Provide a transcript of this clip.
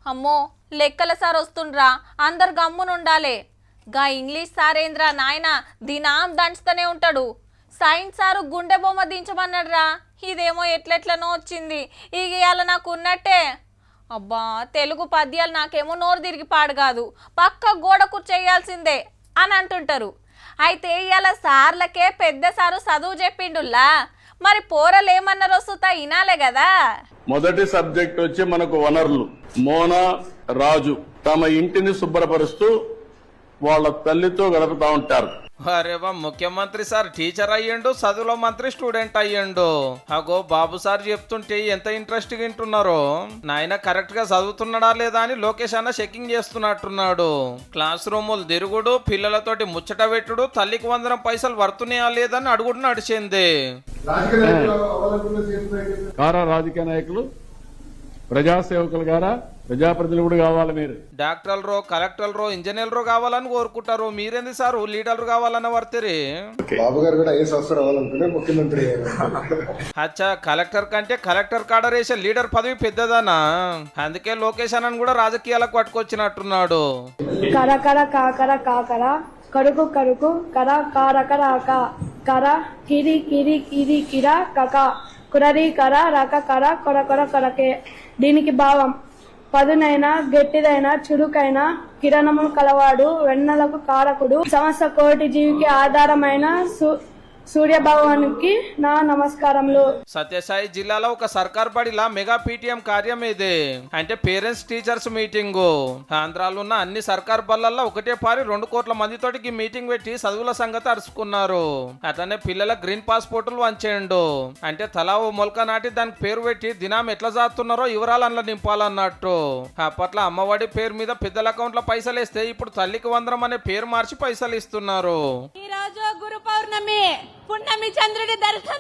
అమ్మో లెక్కల సార్ వస్తుండ్రా, అందరు గమ్మునుండాలే. గా ఇంగ్లీష్ సారేంద్రా నాయన దినాం దంచుతూనే ఉంటాడు. సైన్స్ సారు గుండె బొమ్మ దించమన్నాడురా, ఇదేమో ఎట్లెట్లనో వచ్చింది. ఇక ఇవాళ నాకు ఉన్నట్టే. అబ్బా తెలుగు పద్యాలు నాకేమో నోరు తిరిగి పాడు కాదు, పక్క గోడ కూర్చేయాల్సిందే అని అంటుంటారు. అయితే ఇవాళ సార్లకే పెద్ద సారు చదువు చెప్పిండుల్లా, మరి పోరలు ఏమన్నారు వస్తుందా వినాలే కదా. మొదటి సబ్జెక్ట్ వచ్చి మనకు వనరులు. మోనా రాజు తమ ఇంటిని శుభ్రపరుస్తూ వాళ్ళ తల్లితో గడుపుతా ఉంటారు. అరే వా, ముఖ్యమంత్రి సార్ టీచర్ అయ్యిండు, చదువులో మంత్రి స్టూడెంట్ అయ్యిండు. అగో బాబు సార్ చెప్తుంటే ఎంత ఇంట్రెస్ట్ గా వింటున్నారో. నాయన కరెక్ట్ గా చదువుతున్నాడా లేదా అని లోకేష్ అన్న చెకింగ్ చేస్తున్నట్టున్నాడు. క్లాస్ రూములు తిరుగుడు, పిల్లలతోటి ముచ్చట పెట్టుడు, తల్లికి 100 పైసలు వర్తున్నాయా లేదని అడుగుడు నడిచింది. కారా రాజకీయ నాయకులు, ప్రజాసేవకులు గారా, ప్రజాప్రతినిధులు కూడా కావాలి. మీరు డాక్టర్లు, కలెక్టర్లు, ఇంజనీర్లు కావాలని కోరుకుంటారు. మీరేంది సార్ లీడర్లు కావాలన్న వర్తిరి. బాబు గారు కూడా ఐఏఎస్ ఆఫీసర్ అవ్వాలనుకునే ముఖ్యమంత్రి. అచ్చా, కలెక్టర్ కంటే కలెక్టర్ కాడర్ వేసే లీడర్ పదవి పెద్దదనా? అందుకే లోకేష్ అన్నను కూడా రాజకీయాలకు పట్టుకొచ్చినట్టున్నాడు. కర కర కాకర కాకర కరుకు కరుకు కర కారకర కర కిరి కిరి కిరి కిర కక కురరి కర రక కర కొర కొర కొరకే. దీనికి భావం పదునైన గట్టిదైన చురుకైన కిరణములు కలవాడు, వెన్నెలకు కారకుడు, సమస్త కోటి జీవికి ఆధారమైన సూర్యభగవానికి నా నమస్కారములు. సత్యసాయి జిల్లాలో ఒక సర్కార్ బడిలా మెగా పీటీఎం కార్యం ఇది. అంటే పేరెంట్స్ టీచర్స్ మీటింగ్. ఆంధ్రాలో ఉన్న అన్ని సర్కార్ బళ్ళల్లో ఒకటే పారి 2 కోట్ల మందితోటి మీటింగ్ పెట్టి చదువుల సంగతి అరుచుకున్నారు. అట్లనే పిల్లల గ్రీన్ పాస్పోర్టులు వంచేయండు. అంటే తలా ఓ మొలక నాటి దానికి పేరు పెట్టి దినాం ఎట్లా జాతున్నారో వివరాలు అందులో నింపాలన్నట్టు. అప్పట్లో అమ్మఒడి పేరు మీద పెద్దల అకౌంట్ల పైసలు వేస్తే ఇప్పుడు తల్లికి 100 అనే పేరు మార్చి పైసలు ఇస్తున్నారు. ఈ రోజు గురు పౌర్ణమి, పున్నమి చంద్రుడి దర్శనం